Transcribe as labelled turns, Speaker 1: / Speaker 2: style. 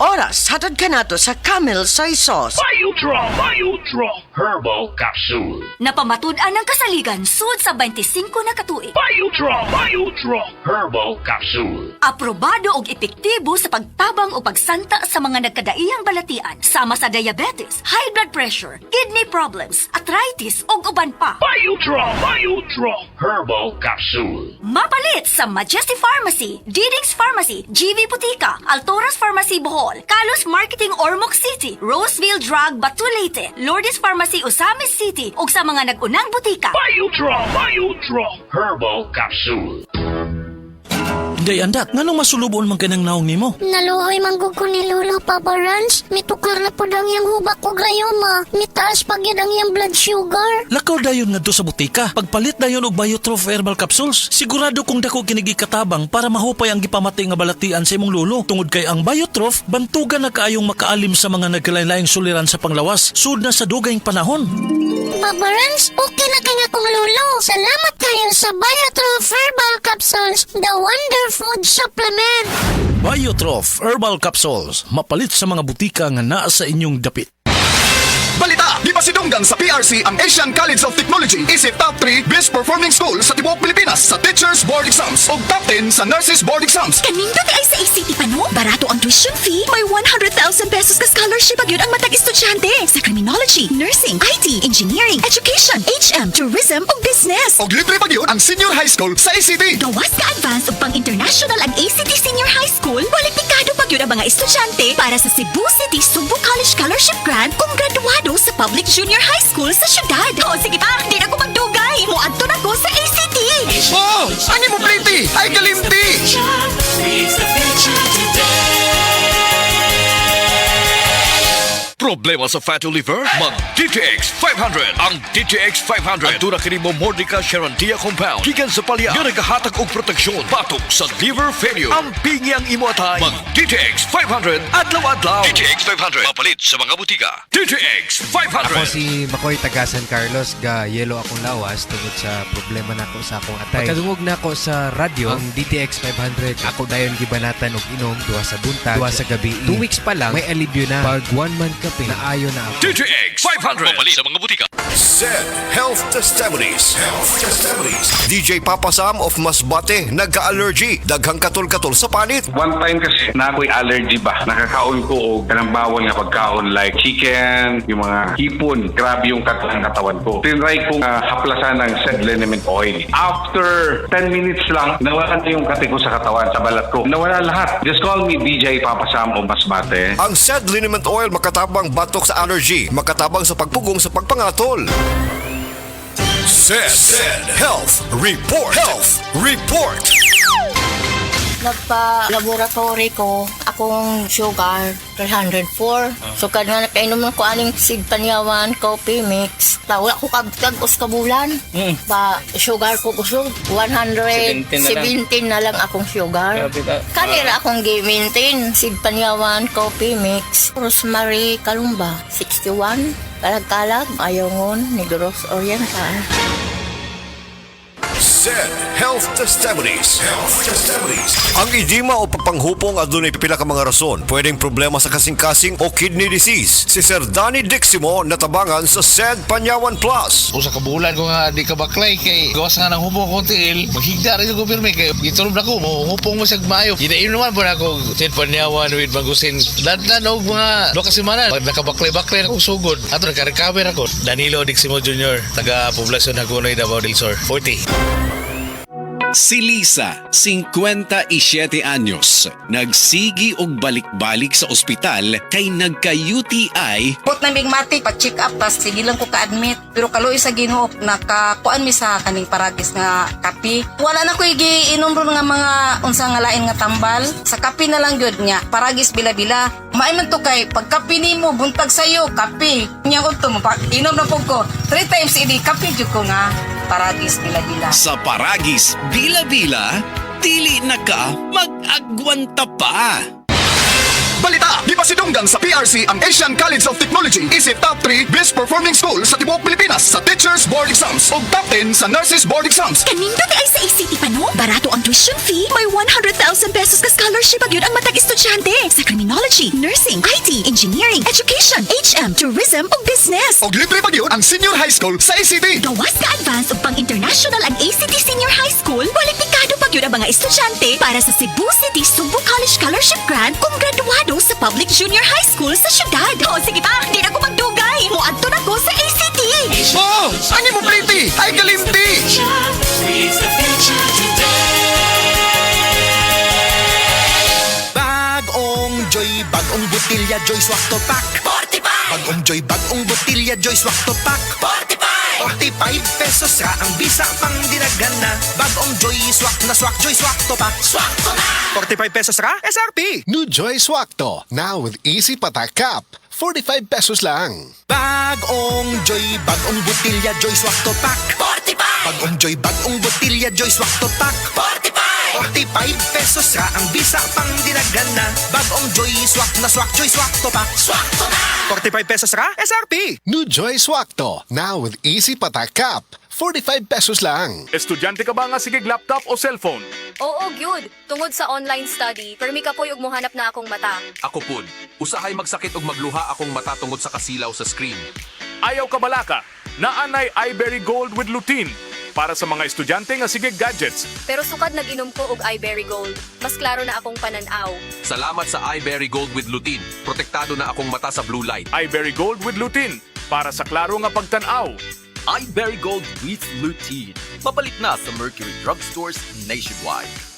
Speaker 1: oras hatod ka nato sa Camel Soy Sauce.
Speaker 2: Biodraw Herbal Capsule.
Speaker 3: Napamatud-an ng kasaligan sud sa 25 na katuig.
Speaker 2: Biodraw Herbal Capsule.
Speaker 3: Aprobado og epektibo sa pagtabang o pagsanta sa mga nagkadaiyang balatian sama sa diabetes, high blood pressure, kidney problems, arthritis ug uban pa.
Speaker 2: Biodraw Herbal Capsule.
Speaker 3: Mapalit sa Majesty Pharmacy, Diding's Pharmacy, GV Butika, Altoras Pharmacy Bohol, Kalos Marketing Ormoc City, Roseville Drug Batulete, Lourdes Pharmacy Osamis City ug sa mga nag-unang butika.
Speaker 2: Biodraw Herbal Capsule.
Speaker 4: Day andak, nganong masulubon man kanang naong nimo?
Speaker 5: Naluoy manggug ko ni Lolo Papa Rans. Mitukar na po dang yung hubak ko gayoma. Mitaas pag yun ang yung blood sugar.
Speaker 4: Lakaw dayon ngadto sa butika. Pagpalit dayon og Biotrof Herbal Capsules, sigurado kung dako kinigi katabang para mahupay ang gipamati nga balatian sa imong lolo. Tungod kay ang Biotrof bantugan na kaayong makaalim sa mga nagkalain-laing suliran sa panglawas sud na sa dugayng panahon.
Speaker 5: Papa Rans, okay na kaya kong lolo. Salamat kayo sa Biotrof Herbal Capsules, the Wonder Food Supplement.
Speaker 4: Biotrof Herbal Capsules, mapalit sa mga butika nga naa sa inyong dapit.
Speaker 6: Balita! Di ba sinunggan sa PRC ang Asian College of Technology isip top 3 best performing school sa tibuok Pilipinas sa Teachers Board Exams o top 10 sa Nurses Board Exams.
Speaker 7: Kanindot ay sa ACT pa no? Barato ang tuition fee. May 100,000 pesos ka scholarship pag yun ang matag estudyante sa criminology, nursing, IT, engineering, education, HM, tourism o business.
Speaker 6: O libre pa yun ang senior high school sa ACT.
Speaker 7: Gawas ka advance o pang-international ang ACT Senior High School. Walipikado pag yun ang mga estudyante para sa Cebu City Sugbo College Scholarship Grant kung graduado sa Public Junior High School sa syudad. O sige pa, di na ko magdugay. Muadto na ko sa ACT.
Speaker 6: Oh! Ani mo pretty! Ay kalimti!
Speaker 8: Problema sa fatty liver? Mag DTX 500. Ang DTX 500 aduna kini mo Mordica Sharantia compound gikan sa palya nga nagahatag og proteksyon batok sa liver failure. Ang pingi ang imo atay. Mag DTX 500 adlaw-adlaw. DTX 500 mapalit sa mga butika. DTX 500.
Speaker 9: Ako si Makoy taga San Carlos, ga yelo akong lawas tungod sa problema nako sa akong atay. Pagkadungog nako sa radyo ang DTX 500, ako dayon gibanatan og inom duha sa buntag, duha sa gabi. 2 weeks pa lang may alibyo na. Pag 1 month ka naayo na ako.
Speaker 8: DTX 500 mapalit sa mga butika.
Speaker 10: SED Health Testimonies. DJ Papa Sam of Masbate nagka-allergy, daghang katol-katol sa panit.
Speaker 11: One time kasi na ako'y allergy ba, nakakaon ko o kanang bawal nga pagkaon like chicken, yung mga hipon, grabe yung katawan ko. Tinry kong haplasan ng SED liniment oil. After 10 minutes lang, nawala na yung kati ko sa katawan, sa balat ko. Nawala lahat. Just call me DJ Papa Sam of Masbate.
Speaker 10: Ang SED liniment oil makatabang batok sa allergy, makatabang sa pagpugong sa pagpangatol. SED Health Report.
Speaker 5: Nagpa-laboratory ko, akong sugar, 304. So, kanina nakainom ko aning Sig Panyawan Coffee Mix. Wala ko kagos ka bulan. Pa, sugar ko kusog, 117 na lang akong sugar. Kanina akong gi-maintain, Sig Panyawan Coffee Mix. Rosemary Kalumba, 61. Kalag-kalag, Ayongon, Negros Oriental.
Speaker 10: SED Health Testimonies. Ang edema o pagpanghupong adunay pipila ka mga rason. Pwedeng problema sa kasing-kasing o kidney disease. Si Sir Danny Diximo natabangan sa SED Panyawan Plus.
Speaker 12: Usa ka bulan ko nga di ka baklay kay gawas nga ng hupong ko tiil. Maghigda rin ko pirmi kay gitulog na ko. Hupong mo siya maayo. Hinain naman po na ako SED Panyawan with Magusin. Dandan og mga 2 kasimana. Pag nakabaklay-baklay na kong sugod. Ato naka-recover ako. Danilo Diximo Jr. Taga Poblasyon Hagonoy, Davao del Sur. 40.
Speaker 13: Si Lisa, 57 anyos, nagsigi og balik-balik sa ospital kay nagka-UTI.
Speaker 14: Put na migmatik, pa-check up, tas sige lang ko ka-admit. Pero kaloy sa Ginoo, nakakuan mi sa kaning paragis nga kapi. Wala na ko giinom ron nga mga unsa nga lain nga tambal. Sa kapi na lang gyud nya, paragis bila-bila. Maay man to kay pagkapi nimo buntag sayo, kapi. Nya udto mo inom na pug ko. 3 times idi kapi jud ko nga. Paragis bila-bila.
Speaker 13: Sa Paragis Bila-bila, dili na ka mag-agwanta pa.
Speaker 6: Balita! Di ba sidunggan sa PRC ang Asian College of Technology? Isip top 3 best performing school sa tibuok Pilipinas sa Teachers Board Exams ug top 10 sa Nurses Board Exams.
Speaker 7: Kanindot ay sa ACT pa no? Barato ang tuition fee. May 100,000 pesos ka scholarship pag yun ang matag estudyante sa criminology, nursing, IT, engineering, education, HM, tourism ug business.
Speaker 6: Og libre pa gyud ang senior high school sa ACT.
Speaker 7: Gawas ka advance ug pang-international ang ACT Senior High School. Kwalipikado pag yun ang mga estudyante para sa Cebu City Subo College Scholarship Grant kung graduado sa Public Junior High School sa syudad. O sige pa, di na ko magdugay. Muadto na ko sa ACT.
Speaker 6: Oh! Ani mo pretty? Ay kalimti!
Speaker 15: Bagong Joy, bagong butilya Joy Swak to Pack 45! Bagong Joy, bagong butilya Joy Swak to Pack 45! 45 pesos ra ang bisa pang dinagana. Bagong Joy Swak na Swak Joy Swak to Pack. Swak to na! 45 pesos ra SRP.
Speaker 16: New Joy Swakto, now with easy patak cap. 45 pesos lang.
Speaker 15: Bagong Joy, bagong butilya Joy Swak to Pack 45! Bagong Joy, bagong butilya Joy Swak to Pack 45! 45 pesos ra ang bisa pang dinagana. Bagong Joy Swak na Swak Joy Swak to Pack. Swak to na! 45 pesos ra SRP.
Speaker 16: New Joy Swakto, now with easy patak cap. 45 pesos lang.
Speaker 17: Estudyante ka ba nga sigig laptop o cellphone?
Speaker 18: Oo, gyud. Tungod sa online study, permi ka po yung muhanap na akong mata.
Speaker 19: Ako pud, usahay magsakit og magluha akong mata tungod sa kasilaw sa screen.
Speaker 17: Ayaw ka balaka, naanay iBerry Gold with lutein para sa mga estudyante nga sigig gadgets.
Speaker 18: Pero sukad nag-inom ko og iBerry Gold. Mas klaro na akong pananaw.
Speaker 19: Salamat sa iBerry Gold with lutein. Protektado na akong mata sa blue light.
Speaker 17: iBerry Gold with lutein para sa klaro nga pagtanaw.
Speaker 20: iBerry Gold with lutein. Mapalit na sa Mercury Drugstores nationwide.